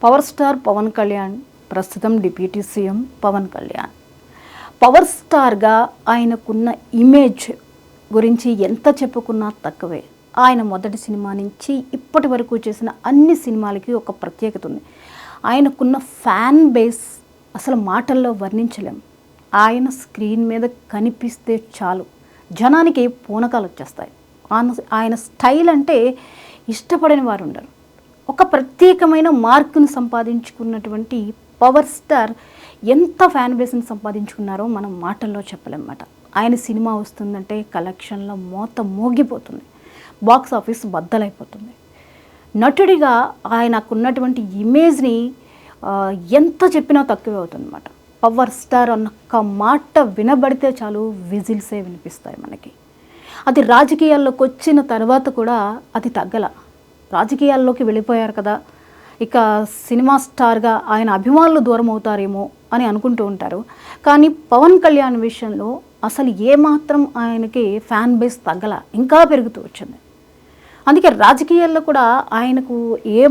Power star Pawan Kalyan ప్రస్తుతం deputy CM Pawan Kalyan power స్టార్గా ఆయనకున్న ఇమేజ్ గురించి ఎంత చెప్పుకున్నా తక్కువే. ఆయన మొదటి సినిమా నుంచి ఇప్పటి వరకు చేసిన అన్ని సినిమాలకి ఒక ప్రత్యేకత ఉంది. ఆయనకున్న ఫ్యాన్ బేస్ అసలు మాటల్లో వర్ణించలేం. ఆయన స్క్రీన్ మీద కనిపిస్తే చాలు జనానికి పూనకాలు వచ్చేస్తాయి. ఆయన స్టైల్ అంటే ఇష్టపడని వారు ఉండరు. ఒక ప్రత్యేకమైన మార్కును సంపాదించుకున్నటువంటి పవర్ స్టార్ ఎంత ఫ్యాన్ బేస్ని సంపాదించుకున్నారో మనం మాటల్లో చెప్పలేమన్నమాట. ఆయన సినిమా వస్తుందంటే కలెక్షన్లో మోత మోగిపోతుంది, బాక్స్ ఆఫీస్ బద్దలైపోతుంది. నటుడిగా ఆయనకున్నటువంటి ఇమేజ్ని ఎంత చెప్పినా తక్కువే అవుతుందన్నమాట. పవర్ స్టార్ అన్న మాట వినబడితే చాలు విజిల్సే వినిపిస్తాయి మనకి. అది రాజకీయాల్లోకి వచ్చిన తర్వాత కూడా అది తగ్గల. రాజకీయాల్లోకి వెళ్ళిపోయారు కదా, ఇక సినిమా స్టార్గా ఆయన అభిమానులు దూరం అవుతారేమో అని అనుకుంటూ ఉంటారు. కానీ పవన్ కళ్యాణ్ విషయంలో అసలు ఏమాత్రం ఆయనకి ఫ్యాన్ బేస్ తగ్గల, ఇంకా పెరుగుతూ వచ్చింది. అందుకే రాజకీయాల్లో కూడా ఆయనకు ఏ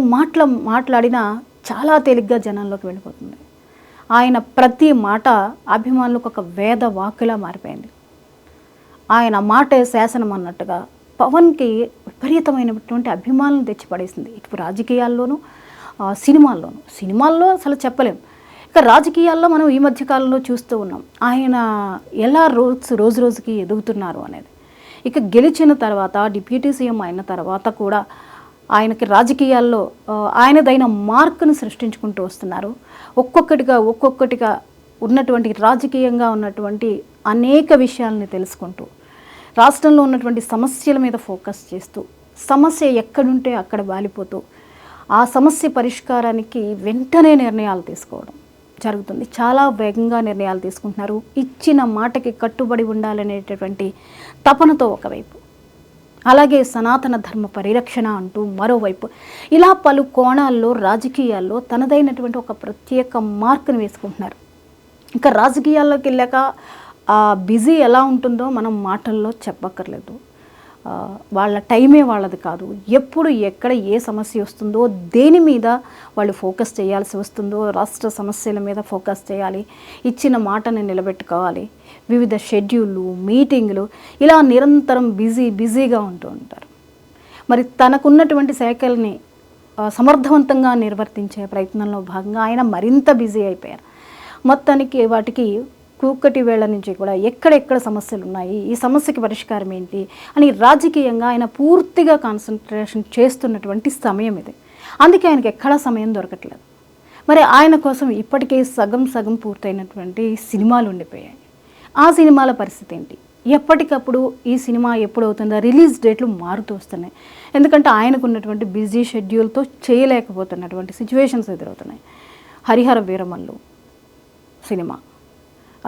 మాట్లాడినా చాలా తేలిగ్గా జనాల్లోకి వెళ్ళిపోతుంది. ఆయన ప్రతి మాట అభిమానులకు ఒక వేద వాక్కులా మారిపోయింది. ఆయన మాటే శాసనం అన్నట్టుగా పవన్కి విపరీతమైనటువంటి అభిమానులను తెచ్చిపడేసింది. ఇటు రాజకీయాల్లోనూ సినిమాల్లో అసలు చెప్పలేం. ఇక రాజకీయాల్లో మనం ఈ మధ్యకాలంలో చూస్తూ ఉన్నాం ఆయన ఎలా రోజు రోజుకి ఎదుగుతున్నారు అనేది. ఇక గెలిచిన తర్వాత డిప్యూటీ సీఎం అయిన తర్వాత కూడా ఆయనకి రాజకీయాల్లో ఆయనదైన మార్కును సృష్టించుకుంటూ వస్తున్నారు. ఒక్కొక్కటిగా ఉన్నటువంటి రాజకీయంగా ఉన్నటువంటి అనేక విషయాలని తెలుసుకుంటూ, రాష్ట్రంలో ఉన్నటువంటి సమస్యల మీద ఫోకస్ చేస్తూ, సమస్య ఎక్కడుంటే అక్కడ వాలిపోతూ ఆ సమస్య పరిష్కారానికి వెంటనే నిర్ణయాలు తీసుకోవడం జరుగుతుంది. చాలా వేగంగా నిర్ణయాలు తీసుకుంటున్నారు. ఇచ్చిన మాటకి కట్టుబడి ఉండాలనేటటువంటి తపనతో ఒకవైపు, అలాగే సనాతన ధర్మ పరిరక్షణ అంటూ మరోవైపు, ఇలా పలు కోణాల్లో రాజకీయాల్లో తనదైనటువంటి ఒక ప్రత్యేక మార్కును వేసుకుంటున్నారు. ఇంకా రాజకీయాల్లోకి వెళ్ళాక ఆ బిజీ ఎలా ఉంటుందో మనం మాటల్లో చెప్పక్కర్లేదు. వాళ్ళ టైమే వాళ్ళది కాదు. ఎప్పుడు ఎక్కడ ఏ సమస్య వస్తుందో, దేని మీద వాళ్ళు ఫోకస్ చేయాల్సి వస్తుందో, రాష్ట్ర సమస్యల మీద ఫోకస్ చేయాలి, ఇచ్చిన మాటని నిలబెట్టుకోవాలి, వివిధ షెడ్యూళ్ళు, మీటింగులు, ఇలా నిరంతరం బిజీగా ఉంటూ ఉంటారు. మరి తనకున్నటువంటి శాఖల్ని సమర్థవంతంగా నిర్వర్తించే ప్రయత్నంలో భాగంగా ఆయన మరింత బిజీ అయిపోయారు. మొత్తానికి వాటికి కూకటి వేళ నుంచి కూడా ఎక్కడెక్కడ సమస్యలు ఉన్నాయి, ఈ సమస్యకి పరిష్కారం ఏంటి అని రాజకీయంగా ఆయన పూర్తిగా కాన్సన్ట్రేషన్ చేస్తున్నటువంటి సమయం ఇది. అందుకే ఆయనకి ఎక్కడా సమయం దొరకట్లేదు. మరి ఆయన కోసం ఇప్పటికే సగం పూర్తయినటువంటి సినిమాలు ఉండిపోయాయి. ఆ సినిమాల పరిస్థితి ఏంటి? ఎప్పటికప్పుడు ఈ సినిమా ఎప్పుడు అవుతుందో రిలీజ్ డేట్లు మారుతూ వస్తున్నాయి. ఎందుకంటే ఆయనకున్నటువంటి బిజీ షెడ్యూల్తో చేయలేకపోతున్నటువంటి సిచ్యువేషన్స్ ఎదురవుతున్నాయి. హరిహర వీరమల్లు సినిమా,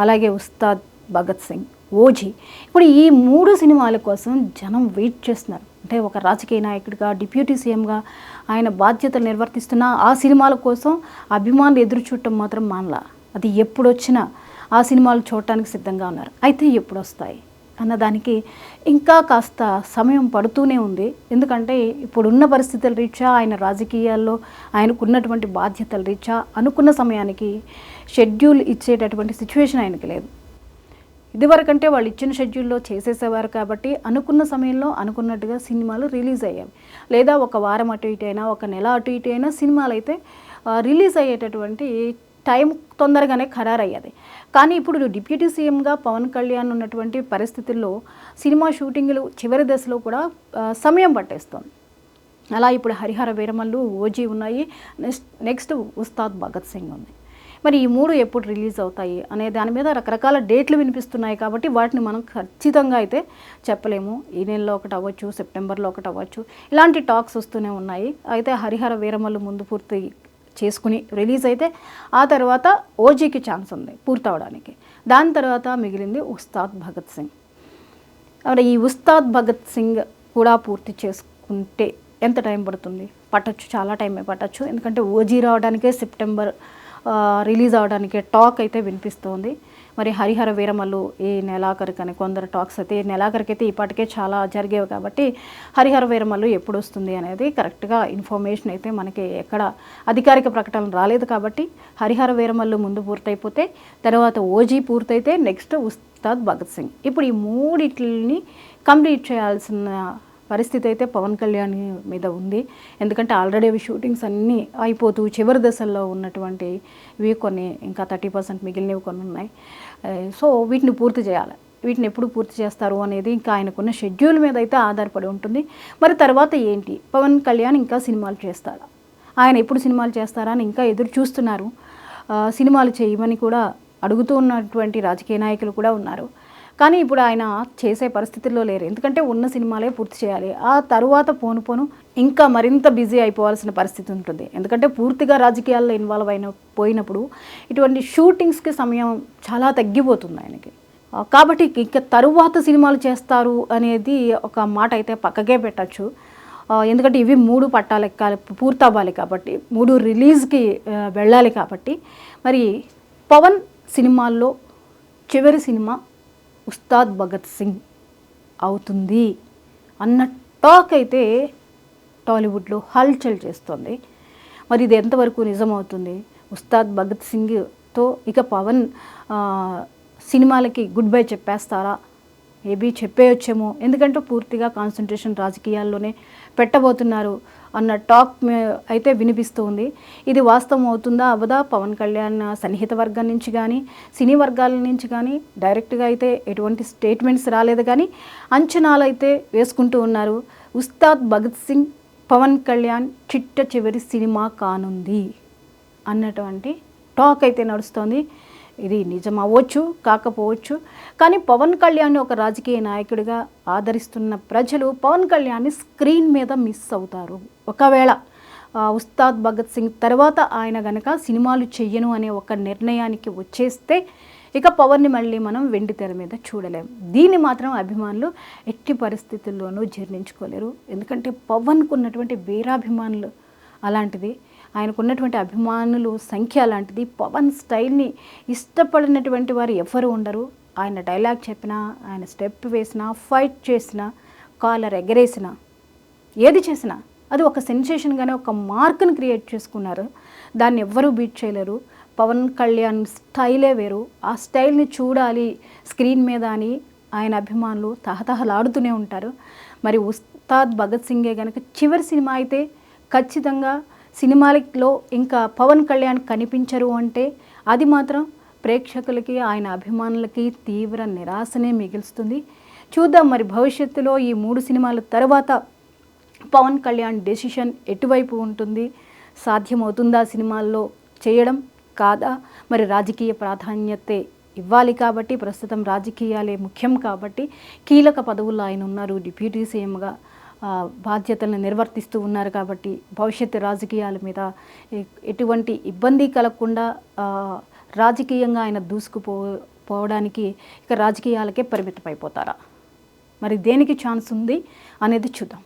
అలాగే ఉస్తాద్ భగత్ సింగ్, ఓజీ, ఇప్పుడు ఈ 3 సినిమాల కోసం జనం వెయిట్ చేస్తున్నారు. అంటే ఒక రాజకీయ నాయకుడిగా, డిప్యూటీ సీఎంగా ఆయన బాధ్యతలు నిర్వర్తిస్తున్న ఆ సినిమాల కోసం అభిమానులు ఎదురు చూడటం మాత్రం మానలా. అది ఎప్పుడొచ్చినా ఆ సినిమాలు చూడటానికి సిద్ధంగా ఉన్నారు. అయితే ఎప్పుడు వస్తాయి అన్నదానికి ఇంకా కాస్త సమయం పడుతూనే ఉంది. ఎందుకంటే ఇప్పుడున్న పరిస్థితుల రీత్యా, ఆయన రాజకీయాల్లో ఆయనకున్నటువంటి బాధ్యతల రీత్యా అనుకున్న సమయానికి షెడ్యూల్ ఇచ్చేటటువంటి సిచ్యువేషన్ ఆయనకి లేదు. ఇదివరకంటే వాళ్ళు ఇచ్చిన షెడ్యూల్లో చేసేసేవారు కాబట్టి అనుకున్న సమయంలో అనుకున్నట్టుగా సినిమాలు రిలీజ్ అయ్యాయి. లేదా ఒక వారం అటు ఇటు అయినా, ఒక నెల అటు ఇటు అయినా సినిమాలు అయితే రిలీజ్ అయ్యేటటువంటి టైం తొందరగానే ఖరారయ్యేది. కానీ ఇప్పుడు డిప్యూటీ సీఎంగా పవన్ కళ్యాణ్ ఉన్నటువంటి పరిస్థితుల్లో సినిమా షూటింగ్లు చివరి దశలో కూడా సమయం పట్టేస్తుంది. అలా ఇప్పుడు హరిహర వీరమల్లు, ఓజీ ఉన్నాయి, నెక్స్ట్ ఉస్తాద్ భగత్ సింగ్ ఉంది. మరి ఈ 3 ఎప్పుడు రిలీజ్ అవుతాయి అనే దాని మీద రకరకాల డేట్లు వినిపిస్తున్నాయి. కాబట్టి వాటిని మనం ఖచ్చితంగా అయితే చెప్పలేము. ఈ నెలలో ఒకటి అవ్వచ్చు, సెప్టెంబర్లో ఒకటి అవ్వచ్చు, ఇలాంటి టాక్స్ వస్తూనే ఉన్నాయి. అయితే హరిహర వీరమల్లు ముందు పూర్తి చేసుకుని రిలీజ్ అయితే ఆ తర్వాత ఓజీకి ఛాన్స్ ఉంది పూర్తవడానికి. దాని తర్వాత మిగిలింది ఉస్తాద్ భగత్ సింగ్. మరి ఈ ఉస్తాద్ భగత్ సింగ్ కూడా పూర్తి చేసుకుంటే ఎంత టైం పడుతుంది? పట్టచ్చు, చాలా టైమే పట్టచ్చు. ఎందుకంటే ఓజీ రావడానికే సెప్టెంబర్ రిలీజ్ అవడానికే టాక్ అయితే వినిపిస్తోంది. మరి హరిహర వీరమల్లు ఈ నెలాఖరికని కొందరు టాక్స్ అయితే ఈ నెలాఖరికైతే ఇప్పటికే చాలా జరిగేవి కాబట్టి హరిహర వీరమల్లు ఎప్పుడు వస్తుంది అనేది కరెక్ట్గా ఇన్ఫర్మేషన్ అయితే మనకి ఎక్కడ అధికారిక ప్రకటన రాలేదు కాబట్టి హరిహర వీరమల్లు ముందు పూర్తయిపోతే తర్వాత ఓజీ పూర్తయితే నెక్స్ట్ ఉస్తాద్ భగత్ సింగ్. ఇప్పుడు ఈ మూడిటిని కంప్లీట్ చేయాల్సిన పరిస్థితి అయితే పవన్ కళ్యాణ్ మీద ఉంది. ఎందుకంటే ఆల్రెడీ అవి షూటింగ్స్ అన్నీ అయిపోతూ చివరి దశల్లో ఉన్నటువంటి ఇవి కొన్ని ఇంకా 30% మిగిలినవి కొన్ని ఉన్నాయి. సో వీటిని పూర్తి చేయాలి. వీటిని ఎప్పుడు పూర్తి చేస్తారు అనేది ఇంకా ఆయనకున్న షెడ్యూల్ మీద అయితే ఆధారపడి ఉంటుంది. మరి తర్వాత ఏంటి, పవన్ కళ్యాణ్ ఇంకా సినిమాలు చేస్తారా, ఆయన ఎప్పుడు సినిమాలు చేస్తారా అని ఇంకా ఎదురు చూస్తున్నారు. సినిమాలు చేయమని కూడా అడుగుతూ ఉన్నటువంటి రాజకీయ నాయకులు కూడా ఉన్నారు. కానీ ఇప్పుడు ఆయన చేసే పరిస్థితుల్లో లేరు. ఎందుకంటే ఉన్న సినిమాలే పూర్తి చేయాలి. ఆ తరువాత పోను ఇంకా మరింత బిజీ అయిపోవాల్సిన పరిస్థితి ఉంటుంది. ఎందుకంటే పూర్తిగా రాజకీయాల్లో ఇన్వాల్వ్ పోయినప్పుడు ఇటువంటి షూటింగ్స్కి సమయం చాలా తగ్గిపోతుంది ఆయనకి. కాబట్టి ఇంకా తరువాత సినిమాలు చేస్తారు అనేది ఒక మాట అయితే పక్కకే పెట్టచ్చు. ఎందుకంటే ఇవి 3 పట్టాలెక్కాలి, పూర్తవ్వాలి కాబట్టి, 3 రిలీజ్కి వెళ్ళాలి కాబట్టి. మరి పవన్ సినిమాల్లో చివరి సినిమా ఉస్తాద్ భగత్ సింగ్ అవుతుంది అన్న టాక్ అయితే టాలీవుడ్లో హల్చల్ చేస్తుంది. మరి ఇది ఎంతవరకు నిజమవుతుంది? ఉస్తాద్ భగత్ సింగ్తో ఇక పవన్ సినిమాలకి గుడ్ బై చెప్పేస్తారా? మేబీ చెప్పేయొచ్చేమో, ఎందుకంటే పూర్తిగా కాన్సన్ట్రేషన్ రాజకీయాల్లోనే పెట్టబోతున్నారు అన్న టాక్ అయితే వినిపిస్తూ ఉంది. ఇది వాస్తవం అవుతుందా అవ్వదా? పవన్ కళ్యాణ్ సన్నిహిత వర్గం నుంచి కానీ సినీ వర్గాల నుంచి కానీ డైరెక్ట్గా అయితే ఎటువంటి స్టేట్మెంట్స్ రాలేదు, కానీ అంచనాలు అయితే వేసుకుంటూ ఉన్నారు. ఉస్తాద్ భగత్ సింగ్ పవన్ కళ్యాణ్ చిట్ట చివరి సినిమా కానుంది అన్నటువంటి టాక్ అయితే నడుస్తోంది. ఇది నిజం అవ్వచ్చు, కాకపోవచ్చు. కానీ పవన్ కళ్యాణ్ ఒక రాజకీయ నాయకుడిగా ఆదరిస్తున్న ప్రజలు పవన్ కళ్యాణ్ని స్క్రీన్ మీద మిస్ అవుతారు. ఒకవేళ ఉస్తాద్ భగత్ సింగ్ తర్వాత ఆయన గనక సినిమాలు చెయ్యను అనే ఒక నిర్ణయానికి వచ్చేస్తే ఇక పవన్ని మళ్ళీ మనం వెండి తెర మీద చూడలేం. దీన్ని మాత్రం అభిమానులు ఎట్టి పరిస్థితుల్లోనూ జీర్ణించుకోలేరు. ఎందుకంటే పవన్కు ఉన్నటువంటి వీరాభిమానులు అలాంటిది, ఆయనకున్నటువంటి అభిమానులు సంఖ్య అలాంటిది. పవన్ స్టైల్ని ఇష్టపడినటువంటి వారు ఎవరు ఉండరు. ఆయన డైలాగ్ చెప్పినా, ఆయన స్టెప్ వేసినా, ఫైట్ చేసినా, కాలర్ ఎగరేసినా, ఏది చేసినా అది ఒక సెన్సేషన్గానే ఒక మార్క్ని క్రియేట్ చేసుకున్నారు. దాన్ని ఎవ్వరూ బీట్ చేయలేరు. పవన్ కళ్యాణ్ స్టైలే వేరు. ఆ స్టైల్ని చూడాలి స్క్రీన్ మీద అని ఆయన అభిమానులు తహతహలాడుతూనే ఉంటారు. మరి ఉస్తాద్ భగత్ సింగే కనుక చివరి సినిమా అయితే ఖచ్చితంగా సినిమాలో ఇంకా పవన్ కళ్యాణ్ కనిపించరు అంటే అది మాత్రం ప్రేక్షకులకి, ఆయన అభిమానులకి తీవ్ర నిరాశనే మిగులుస్తుంది. చూద్దాం మరి భవిష్యత్తులో ఈ 3 సినిమాల తర్వాత పవన్ కళ్యాణ్ డెసిషన్ ఎటువైపు ఉంటుంది, సాధ్యమవుతుందా సినిమాల్లో చేయడం కాదా? మరి రాజకీయ ప్రాధాన్యతే ఇవ్వాలి కాబట్టి, ప్రస్తుతం రాజకీయాలే ముఖ్యం కాబట్టి కీలక పదవుల్లో ఆయన ఉన్నారు. డిప్యూటీ సీఎంగా బాధ్యతలను నిర్వర్తిస్తూ ఉన్నారు కాబట్టి భవిష్యత్తు రాజకీయాల మీద ఎటువంటి ఇబ్బంది కలగకుండా రాజకీయంగా ఆయన పోవడానికి ఇక రాజకీయాలకే పరిమితమైపోతారా? మరి దేనికి ఛాన్స్ ఉంది అనేది చూద్దాం.